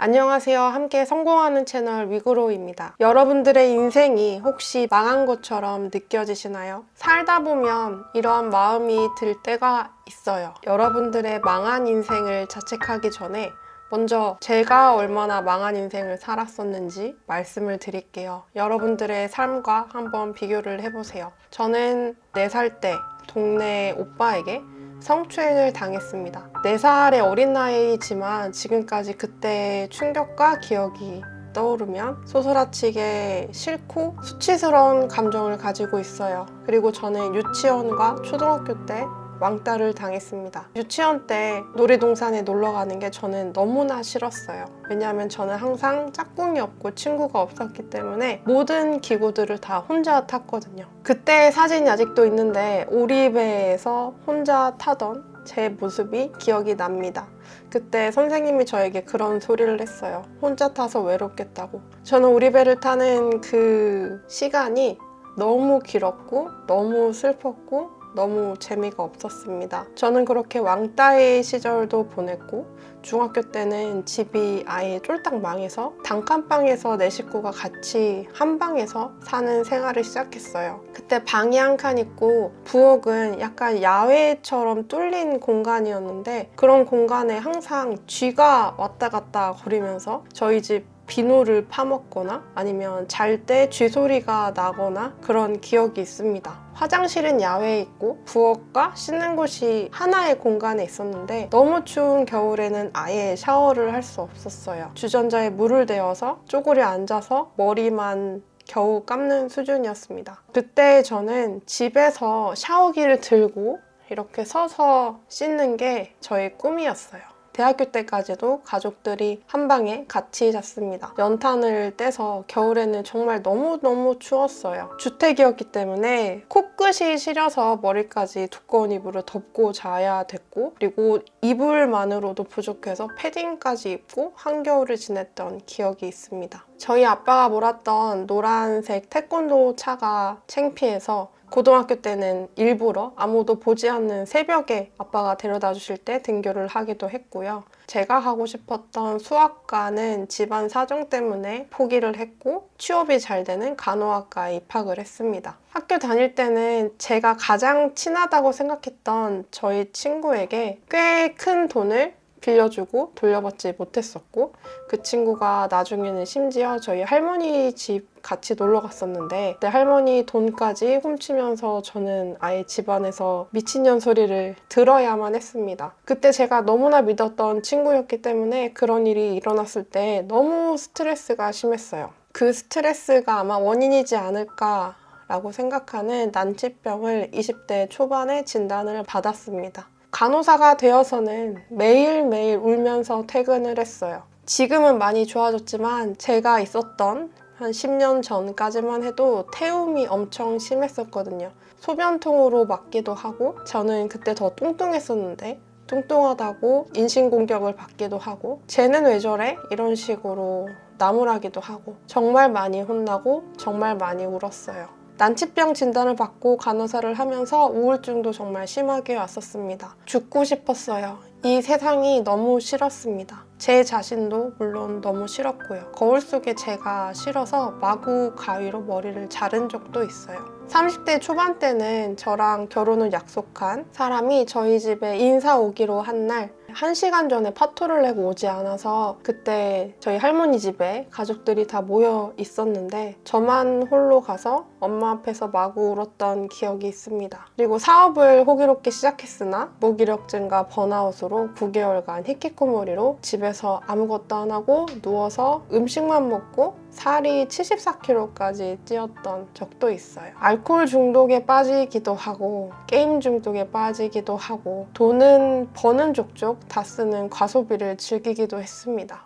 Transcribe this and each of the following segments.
안녕하세요. 함께 성공하는 채널 위그로우입니다. 여러분들의 인생이 혹시 망한 것처럼 느껴지시나요? 살다 보면 이러한 마음이 들 때가 있어요. 여러분들의 망한 인생을 자책하기 전에 먼저 제가 얼마나 망한 인생을 살았었는지 말씀을 드릴게요. 여러분들의 삶과 한번 비교를 해보세요. 저는 4살 때 동네 오빠에게 성추행을 당했습니다. 4살의 어린 나이지만 지금까지 그때의 충격과 기억이 떠오르면 소스라치게 싫고 수치스러운 감정을 가지고 있어요. 그리고 저는 유치원과 초등학교 때 왕따를 당했습니다. 유치원 때 놀이동산에 놀러 가는 게 저는 너무나 싫었어요. 왜냐하면 저는 항상 짝꿍이었고 친구가 없었기 때문에 모든 기구들을 다 혼자 탔거든요. 그때 사진이 아직도 있는데 오리배에서 혼자 타던 제 모습이 기억이 납니다. 그때 선생님이 저에게 그런 소리를 했어요. 혼자 타서 외롭겠다고. 저는 오리배를 타는 그 시간이 너무 길었고 너무 슬펐고 너무 재미가 없었습니다. 저는 그렇게 왕따의 시절도 보냈고 중학교 때는 집이 아예 쫄딱 망해서 단칸방에서 4식구가 같이 한 방에서 사는 생활을 시작했어요. 그때 방이 한 칸 있고 부엌은 약간 야외처럼 뚫린 공간이었는데 그런 공간에 항상 쥐가 왔다 갔다 거리면서 저희 집 비누를 파먹거나 아니면 잘 때 쥐소리가 나거나 그런 기억이 있습니다. 화장실은 야외에 있고 부엌과 씻는 곳이 하나의 공간에 있었는데 너무 추운 겨울에는 아예 샤워를 할 수 없었어요. 주전자에 물을 데워서 쪼그려 앉아서 머리만 겨우 감는 수준이었습니다. 그때 저는 집에서 샤워기를 들고 이렇게 서서 씻는 게 저의 꿈이었어요. 대학교 때까지도 가족들이 한 방에 같이 잤습니다. 연탄을 떼서 겨울에는 정말 너무너무 추웠어요. 주택이었기 때문에 코끝이 시려서 머리까지 두꺼운 이불을 덮고 자야 됐고 그리고 이불만으로도 부족해서 패딩까지 입고 한겨울을 지냈던 기억이 있습니다. 저희 아빠가 몰았던 노란색 태권도 차가 창피해서 고등학교 때는 일부러 아무도 보지 않는 새벽에 아빠가 데려다 주실 때 등교를 하기도 했고요. 제가 하고 싶었던 수학과는 집안 사정 때문에 포기를 했고 취업이 잘 되는 간호학과에 입학을 했습니다. 학교 다닐 때는 제가 가장 친하다고 생각했던 저희 친구에게 꽤 큰 돈을 빌려주고 돌려받지 못했었고 그 친구가 나중에는 심지어 저희 할머니 집 같이 놀러 갔었는데 그때 할머니 돈까지 훔치면서 저는 아예 집안에서 미친년 소리를 들어야만 했습니다. 그때 제가 너무나 믿었던 친구였기 때문에 그런 일이 일어났을 때 너무 스트레스가 심했어요. 그 스트레스가 아마 원인이지 않을까 라고 생각하는 난치병을 20대 초반에 진단을 받았습니다. 간호사가 되어서는 매일매일 울면서 퇴근을 했어요. 지금은 많이 좋아졌지만 제가 있었던 한 10년 전까지만 해도 태움이 엄청 심했었거든요. 소변통으로 맞기도 하고 저는 그때 더 뚱뚱했었는데 뚱뚱하다고 인신공격을 받기도 하고 쟤는 왜 저래? 이런 식으로 나무라기도 하고 정말 많이 혼나고 정말 많이 울었어요. 난치병 진단을 받고 간호사를 하면서 우울증도 정말 심하게 왔었습니다. 죽고 싶었어요. 이 세상이 너무 싫었습니다. 제 자신도 물론 너무 싫었고요. 거울 속에 제가 싫어서 마구 가위로 머리를 자른 적도 있어요. 30대 초반 때는 저랑 결혼을 약속한 사람이 저희 집에 인사 오기로 한 날 1시간 전에 파토를 내고 오지 않아서 그때 저희 할머니 집에 가족들이 다 모여 있었는데 저만 홀로 가서 엄마 앞에서 마구 울었던 기억이 있습니다. 그리고 사업을 호기롭게 시작했으나 무기력증과 번아웃으로 9개월간 히키코모리로 집에서 아무것도 안 하고 누워서 음식만 먹고 살이 74kg까지 찌었던 적도 있어요. 알코올 중독에 빠지기도 하고 게임 중독에 빠지기도 하고 돈은 버는 족족 다 쓰는 과소비를 즐기기도 했습니다.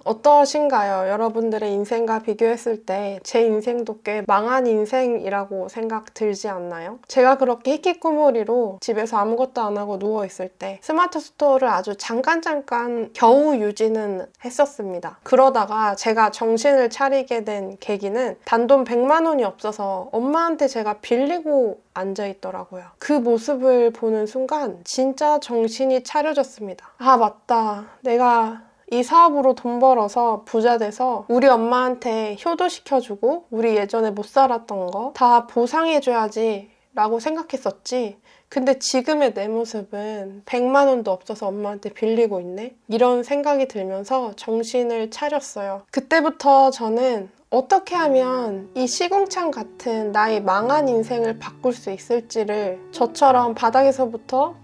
어떠신가요? 여러분들의 인생과 비교했을 때 제 인생도 꽤 망한 인생이라고 생각 들지 않나요? 제가 그렇게 히키코모리로 집에서 아무것도 안 하고 누워있을 때 스마트 스토어를 아주 잠깐 겨우 유지는 했었습니다. 그러다가 제가 정신을 차리게 된 계기는 단돈 100만 원이 없어서 엄마한테 제가 빌리고 앉아있더라고요. 그 모습을 보는 순간 진짜 정신이 차려졌습니다. 아, 맞다. 내가 이 사업으로 돈 벌어서 부자 돼서 우리 엄마한테 효도시켜주고 우리 예전에 못 살았던 거 다 보상해줘야지 라고 생각했었지. 근데 지금의 내 모습은 100만 원도 없어서 엄마한테 빌리고 있네? 이런 생각이 들면서 정신을 차렸어요. 그때부터 저는 어떻게 하면 이 시궁창 같은 나의 망한 인생을 바꿀 수 있을지를 저처럼 바닥에서부터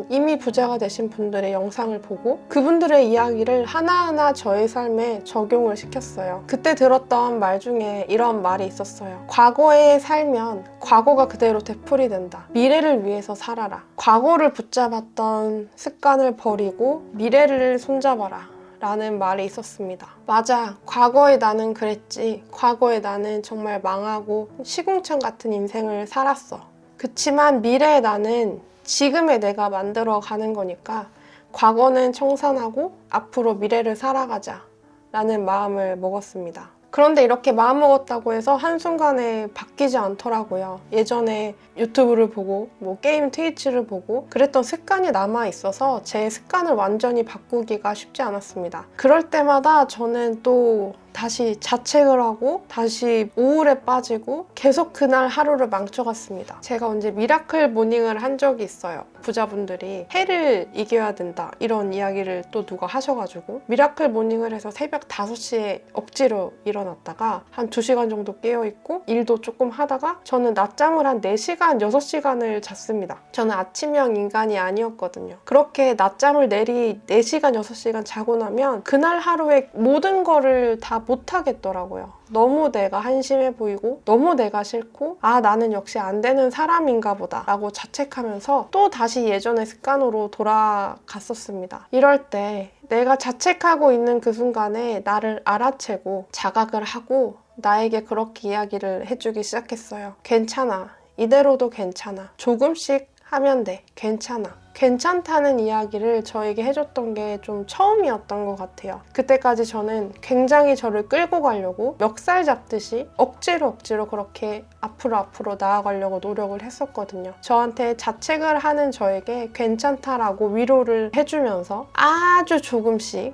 이미 부자가 되신 분들의 영상을 보고 그분들의 이야기를 하나하나 저의 삶에 적용을 시켰어요. 그때 들었던 말 중에 이런 말이 있었어요. 과거에 살면 과거가 그대로 되풀이된다. 미래를 위해서 살아라. 과거를 붙잡았던 습관을 버리고 미래를 손잡아라. 라는 말이 있었습니다. 맞아. 과거에 나는 그랬지. 과거에 나는 정말 망하고 시궁창 같은 인생을 살았어. 그치만 미래의 나는 지금의 내가 만들어가는 거니까 과거는 청산하고 앞으로 미래를 살아가자 라는 마음을 먹었습니다. 그런데 이렇게 마음먹었다고 해서 한순간에 바뀌지 않더라고요. 예전에 유튜브를 보고 게임 트위치를 보고 그랬던 습관이 남아있어서 제 습관을 완전히 바꾸기가 쉽지 않았습니다. 그럴 때마다 저는 또 다시 자책을 하고 다시 우울에 빠지고 계속 그날 하루를 망쳐갔습니다. 제가 언제 미라클 모닝을 한 적이 있어요. 부자분들이 해를 이겨야 된다 이런 이야기를 또 누가 하셔가지고 미라클 모닝을 해서 새벽 5시에 억지로 일어났다가 한 2시간 정도 깨어있고 일도 조금 하다가 저는 낮잠을 한 4시간, 6시간을 잤습니다. 저는 아침형 인간이 아니었거든요. 그렇게 낮잠을 4시간, 6시간 자고 나면 그날 하루에 모든 거를 다 못하겠더라고요. 너무 내가 한심해 보이고 너무 내가 싫고 나는 역시 안 되는 사람인가 보다 라고 자책하면서 또 다시 예전의 습관으로 돌아갔었습니다. 이럴 때 내가 자책하고 있는 그 순간에 나를 알아채고 자각을 하고 나에게 그렇게 이야기를 해주기 시작했어요. 괜찮아. 이대로도 괜찮아. 조금씩 하면 돼. 괜찮아. 괜찮다는 이야기를 저에게 해줬던 게 좀 처음이었던 것 같아요. 그때까지 저는 굉장히 저를 끌고 가려고 멱살 잡듯이 억지로 그렇게 앞으로 나아가려고 노력을 했었거든요. 저한테 자책을 하는 저에게 괜찮다라고 위로를 해주면서 아주 조금씩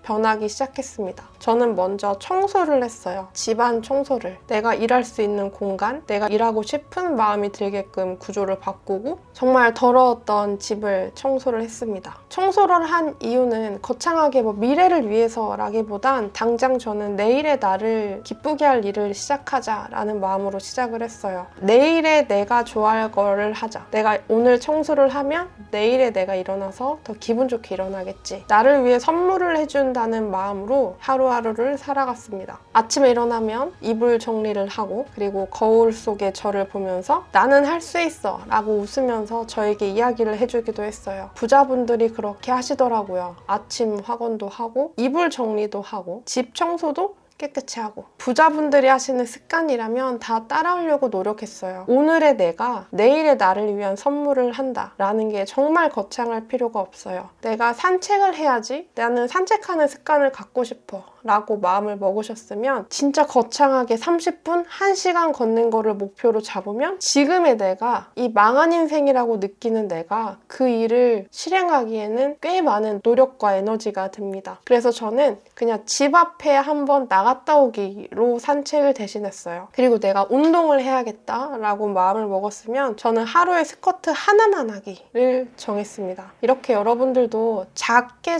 변하기 시작했습니다. 저는 먼저 청소를 했어요. 집안 청소를. 내가 일할 수 있는 공간, 내가 일하고 싶은 마음이 들게끔 구조를 바꾸고 정말 더러웠던 집을 청소를 했습니다. 청소를 한 이유는 거창하게 미래를 위해서라기보단 당장 저는 내일의 나를 기쁘게 할 일을 시작하자라는 마음으로 시작을 했어요. 내일에 내가 좋아할 거를 하자. 내가 오늘 청소를 하면 내일에 내가 일어나서 더 기분 좋게 일어나겠지. 나를 위해 선물을 해준다는 마음으로 하루하루를 살아갔습니다. 아침에 일어나면 이불 정리를 하고 그리고 거울 속에 저를 보면서 나는 할 수 있어 라고 웃으면서 저에게 이야기를 해주기도 했어요. 부자분들이 그렇게 하시더라고요. 아침 화건도 하고 이불 정리도 하고 집 청소도 깨끗이 하고 부자분들이 하시는 습관이라면 다 따라하려고 노력했어요. 오늘의 내가 내일의 나를 위한 선물을 한다 라는 게 정말 거창할 필요가 없어요. 내가 산책을 해야지 나는 산책하는 습관을 갖고 싶어 라고 마음을 먹으셨으면 진짜 거창하게 30분, 1시간 걷는 거를 목표로 잡으면 지금의 내가 이 망한 인생이라고 느끼는 내가 그 일을 실행하기에는 꽤 많은 노력과 에너지가 듭니다. 그래서 저는 그냥 집 앞에 한번 나갔다 오기로 산책을 대신했어요. 그리고 내가 운동을 해야겠다라고 마음을 먹었으면 저는 하루에 스쿼트 하나만 하기를 정했습니다. 이렇게 여러분들도 작게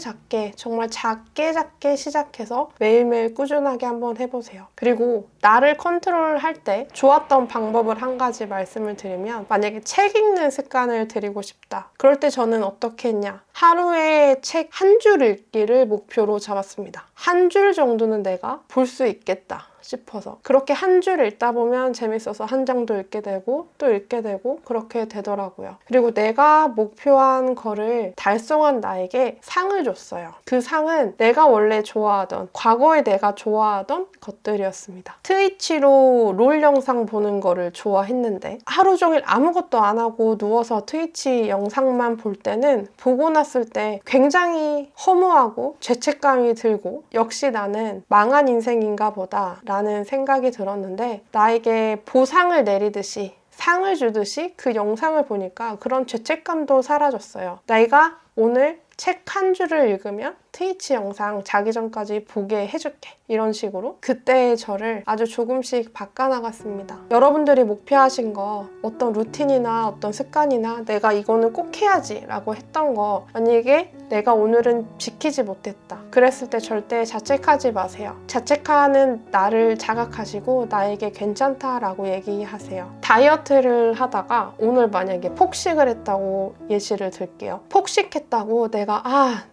정말 작게 시작해서 매일매일 꾸준하게 한번 해보세요. 그리고 나를 컨트롤할 때 좋았던 방법을 한 가지 말씀을 드리면 만약에 책 읽는 습관을 들이고 싶다. 그럴 때 저는 어떻게 했냐? 하루에 책 한 줄 읽기를 목표로 잡았습니다. 한 줄 정도는 내가 볼 수 있겠다 싶어서 그렇게 한 줄 읽다 보면 재밌어서 한 장도 읽게 되고 또 읽게 되고 그렇게 되더라고요. 그리고 내가 목표한 거를 달성한 나에게 상을 줬어요. 그 상은 내가 원래 좋아하던 과거에 내가 좋아하던 것들이었습니다. 트위치로 롤 영상 보는 거를 좋아했는데 하루 종일 아무것도 안 하고 누워서 트위치 영상만 볼 때는 보고 났을 때 굉장히 허무하고 죄책감이 들고 역시 나는 망한 인생인가 보다 라는 생각이 들었는데 나에게 보상을 내리듯이 상을 주듯이 그 영상을 보니까 그런 죄책감도 사라졌어요. 내가 오늘 책 한 줄을 읽으면 트위치 영상 자기 전까지 보게 해줄게. 이런 식으로 그때의 저를 아주 조금씩 바꿔나갔습니다. 여러분들이 목표하신 거, 어떤 루틴이나 어떤 습관이나 내가 이거는 꼭 해야지 라고 했던 거, 만약에 내가 오늘은 지키지 못했다 그랬을 때 절대 자책하지 마세요. 자책하는 나를 자각하시고 나에게 괜찮다라고 얘기하세요. 다이어트를 하다가 오늘 만약에 폭식을 했다고 예시를 들게요. 폭식했다고 내가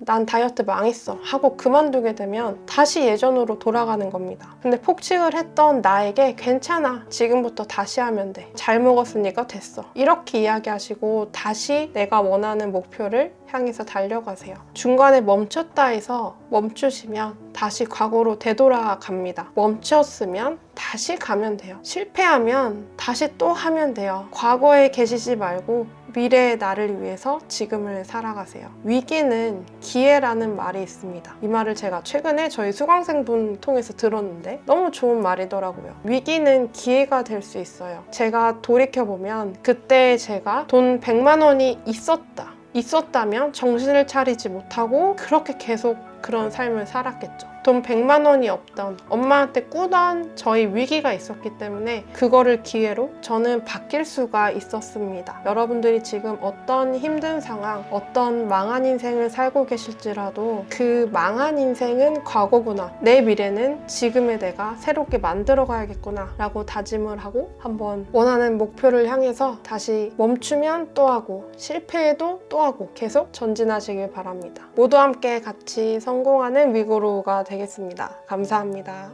난 다이어트 망했어 하고 그만두게 되면 다시 예전으로 돌아가는 겁니다. 근데 폭식을 했던 나에게 괜찮아, 지금부터 다시 하면 돼, 잘 먹었으니까 됐어, 이렇게 이야기하시고 다시 내가 원하는 목표를 향해서 달려가세요. 중간에 멈췄다 해서 멈추시면 다시 과거로 되돌아갑니다. 멈췄으면 다시 가면 돼요. 실패하면 다시 또 하면 돼요. 과거에 계시지 말고 미래의 나를 위해서 지금을 살아가세요. 위기는 기회라는 말이 있습니다. 이 말을 제가 최근에 저희 수강생분 통해서 들었는데 너무 좋은 말이더라고요. 위기는 기회가 될 수 있어요. 제가 돌이켜보면 그때 제가 돈 100만 원이 있었다면 정신을 차리지 못하고 그렇게 계속 그런 삶을 살았겠죠. 돈 100만 원이 없던, 엄마한테 꾸던 저희 위기가 있었기 때문에 그거를 기회로 저는 바뀔 수가 있었습니다. 여러분들이 지금 어떤 힘든 상황, 어떤 망한 인생을 살고 계실지라도 그 망한 인생은 과거구나, 내 미래는 지금의 내가 새롭게 만들어 가야겠구나 라고 다짐을 하고 한번 원하는 목표를 향해서 다시 멈추면 또 하고 실패해도 또 하고 계속 전진하시길 바랍니다. 모두 함께 같이 성공하는 위고로우가 되겠습니다. 감사합니다.